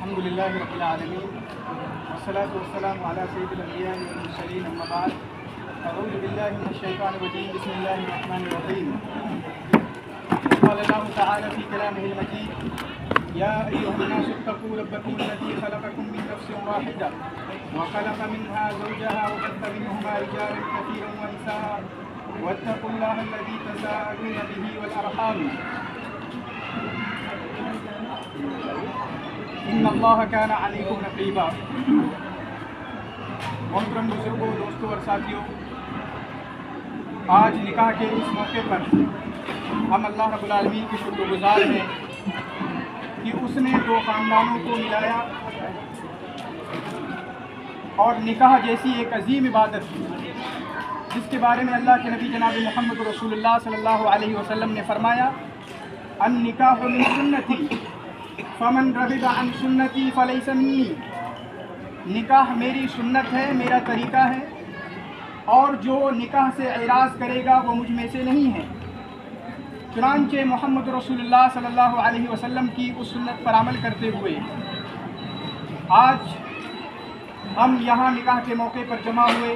الحمد للہ رب العالمین والصلاة والسلام علی سید الانبیاء والمرسلین اما بعد اعوذ باللہ من الشیطان الرجیم بسم اللہ الرحمن الرحیم قال اللہ تعالی فی کلامہ المجید یا ایھا الناس اتقوا ربکم الذی خلقکم من نفس واحدہ وخلق منها زوجها وبث منهما رجالا كثيرا ونساء واتقوا الله الذي تساءلون به والارحام ان اللہ کان علیکم رقیبا۔ محترم بزرگوں، دوستوں اور ساتھیوں، آج نکاح کے اس موقع پر ہم اللہ رب العالمین کی شکر گزار ہیں کہ اس نے دو خاندانوں کو ملایا اور نکاح جیسی ایک عظیم عبادت جس کے بارے میں اللہ کے نبی جناب محمد رسول اللہ صلی اللہ علیہ وسلم نے فرمایا النکاح من سنتی فمن رغب عن سنتی فلیس منی، نکاح میری سنت ہے، میرا طریقہ ہے، اور جو نکاح سے اعراض کرے گا وہ مجھ میں سے نہیں ہے۔ چنانچہ محمد رسول اللہ صلی اللہ علیہ وسلم کی اس سنت پر عمل کرتے ہوئے آج ہم یہاں نکاح کے موقع پر جمع ہوئے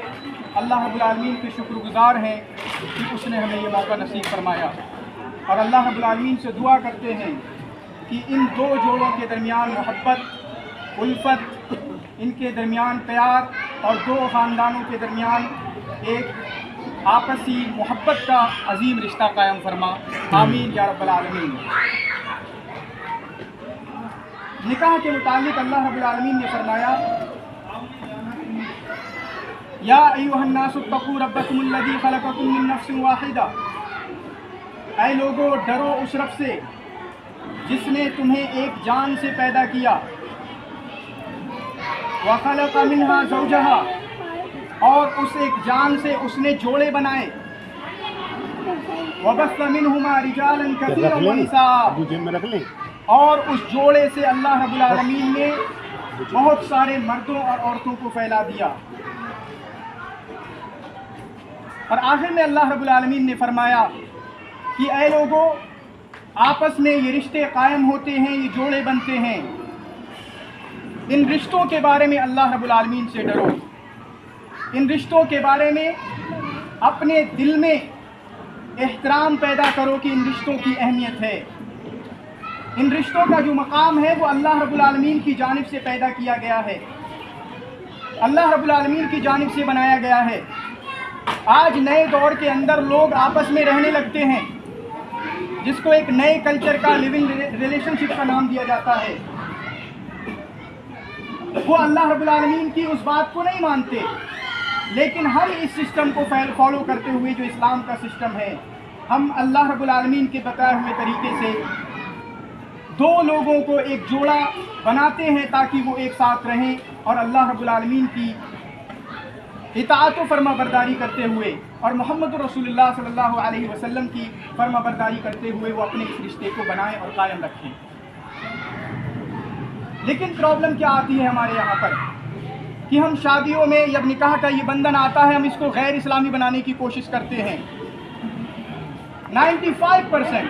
اللہ رب العالمین کے شکر گزار ہیں کہ اس نے ہمیں یہ موقع نصیب فرمایا، اور اللہ رب العالمین سے دعا کرتے ہیں کہ ان دو جوڑوں کے درمیان محبت، الفت، ان کے درمیان پیار اور دو خاندانوں کے درمیان ایک آپسی محبت کا عظیم رشتہ قائم فرما، آمین یا رب العالمین۔ نکاح کے متعلق اللہ رب العالمین نے فرمایا یا ایھا الناس اتقوا ربکم الذی خلقکم من نفس واحدہ، اے لوگو ڈرو اس رب سے جس نے تمہیں ایک جان سے پیدا کیا، وَخَلَقَ مِنْهَا زَوْجَهَا، اور اس ایک جان سے اس نے جوڑے بنائے، وَبَثَّ مِنْهُمَا رِجَالًا كَثِيرًا وَنِسَاءً، اور اس جوڑے سے اللہ رب العالمین نے بہت سارے مردوں اور عورتوں کو پھیلا دیا۔ اور آخر میں اللہ رب العالمین نے فرمایا کہ اے لوگو آپس میں یہ رشتے قائم ہوتے ہیں، یہ جوڑے بنتے ہیں، ان رشتوں کے بارے میں اللہ رب العالمین سے ڈرو، ان رشتوں کے بارے میں اپنے دل میں احترام پیدا کرو کہ ان رشتوں کی اہمیت ہے، ان رشتوں کا جو مقام ہے وہ اللہ رب العالمین کی جانب سے پیدا کیا گیا ہے، اللہ رب العالمین کی جانب سے بنایا گیا ہے۔ آج نئے دور کے اندر لوگ آپس میں رہنے لگتے ہیں جس کو ایک نئے کلچر کا لیونگ ریلیشن شپ کا نام دیا جاتا ہے، وہ اللہ رب العالمین کی اس بات کو نہیں مانتے، لیکن ہم اس سسٹم کو فالو کرتے ہوئے جو اسلام کا سسٹم ہے، ہم اللہ رب العالمین کے بتائے ہوئے طریقے سے دو لوگوں کو ایک جوڑا بناتے ہیں تاکہ وہ ایک ساتھ رہیں اور اللہ رب العالمین کی اطاعت و فرما برداری کرتے ہوئے اور محمد رسول اللہ صلی اللہ علیہ وسلم کی فرما برداری کرتے ہوئے وہ اپنے اس رشتے کو بنائیں اور قائم رکھیں۔ لیکن پرابلم کیا آتی ہے ہمارے یہاں پر کہ ہم شادیوں میں جب نکاح کا یہ بندھن آتا ہے ہم اس کو غیر اسلامی بنانے کی کوشش کرتے ہیں۔ 95%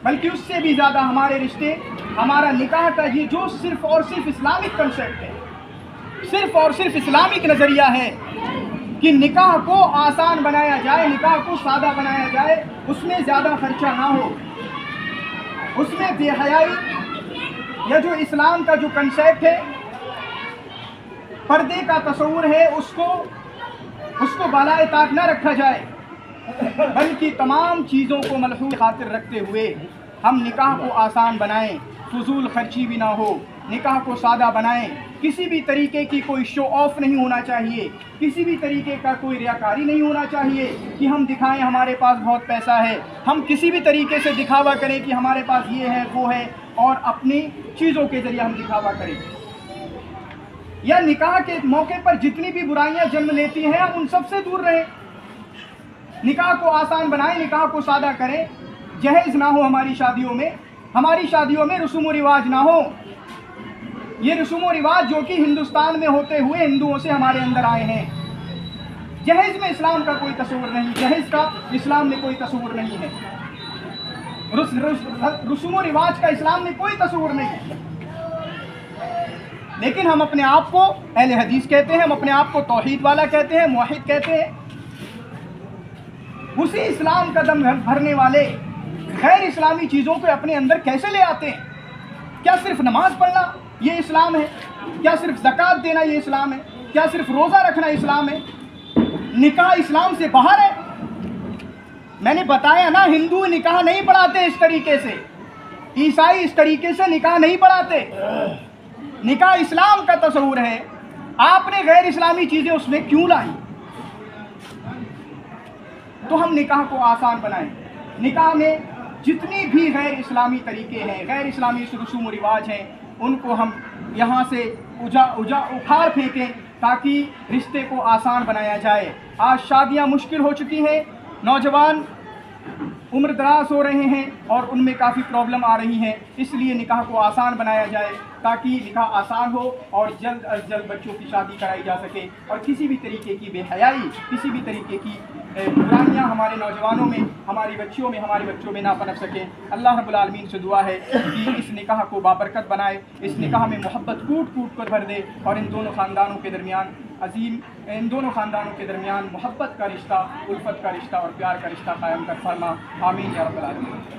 بلکہ اس سے بھی زیادہ ہمارے رشتے، ہمارا نکاح کا یہ جو صرف اور صرف اسلامک کنسیپٹ ہے، صرف اور صرف اسلامک نظریہ ہے کہ نکاح کو آسان بنایا جائے، نکاح کو سادہ بنایا جائے، اس میں زیادہ خرچہ نہ ہو، اس میں بے حیائی یا جو اسلام کا جو کنسیپٹ ہے، پردے کا تصور ہے، اس کو بالائے طاق نہ رکھا جائے، بلکہ تمام چیزوں کو ملحوظ خاطر رکھتے ہوئے ہم نکاح کو آسان بنائیں، فضول خرچی بھی نہ ہو، نکاح کو سادہ بنائیں، کسی بھی طریقے کی کوئی شو آف نہیں ہونا چاہیے، کسی بھی طریقے کا کوئی ریاکاری نہیں ہونا چاہیے کہ ہم دکھائیں ہمارے پاس بہت پیسہ ہے، ہم کسی بھی طریقے سے دکھاوا کریں کہ ہمارے پاس یہ ہے وہ ہے، اور اپنی چیزوں کے ذریعے ہم دکھاوا کریں۔ یا نکاح کے موقع پر جتنی بھی برائیاں جنم لیتی ہیں ہم ان سب سے دور رہیں، نکاح کو آسان بنائیں، نکاح کو سادہ کریں، جہیز نہ ہو ہماری شادیوں میں رسوم و رواج نہ ہو، یہ رسوم و رواج جو کہ ہندوستان میں ہوتے ہوئے ہندوؤں سے ہمارے اندر آئے ہیں۔ جہیز میں اسلام کا کوئی تصور نہیں، جہیز کا اسلام میں کوئی تصور نہیں ہے، رسوم و رواج کا اسلام میں کوئی تصور نہیں ہے۔ لیکن ہم اپنے آپ کو اہل حدیث کہتے ہیں، ہم اپنے آپ کو توحید والا کہتے ہیں، موحد کہتے ہیں۔ اسی اسلام کا دم بھرنے والے غیر اسلامی چیزوں کو اپنے اندر کیسے لے آتے ہیں؟ کیا صرف نماز پڑھنا یہ اسلام ہے؟ کیا صرف زکوٰۃ دینا یہ اسلام ہے؟ کیا صرف روزہ رکھنا اسلام ہے؟ نکاح اسلام سے باہر ہے؟ میں نے بتایا نا، ہندو نکاح نہیں پڑھاتے اس طریقے سے، عیسائی اس طریقے سے نکاح نہیں پڑھاتے۔ نکاح اسلام کا تصور ہے، آپ نے غیر اسلامی چیزیں اس میں کیوں لائی؟ تو ہم نکاح کو آسان بنائیں۔ نکاح میں جتنی بھی غیر اسلامی طریقے ہیں، غیر اسلامی رسوم و رواج ہیں، ان کو ہم یہاں سے اکھاڑ پھینکیں تاکہ رشتے کو آسان بنایا جائے۔ آج شادیاں مشکل ہو چکی ہیں، نوجوان عمر دراز ہو رہے ہیں اور ان میں کافی پرابلم آ رہی ہیں، اس لیے نکاح کو آسان بنایا جائے تاکہ نکاح آسان ہو اور جلد از جلد بچوں کی شادی کرائی جا سکے، اور کسی بھی طریقے کی بے حیائی، کسی بھی طریقے کی برائیاں ہمارے نوجوانوں میں، ہماری بچیوں میں، ہمارے بچوں میں نہ پنپ سکیں۔ اللہ رب العالمین سے دعا ہے کہ اس نکاح کو بابرکت بنائے، اس نکاح میں محبت کوٹ کوٹ کر بھر دے، اور ان دونوں خاندانوں کے درمیان محبت کا رشتہ، الفت کا رشتہ اور پیار کا رشتہ قائم کر فرما۔ آمین یا رب العالمین۔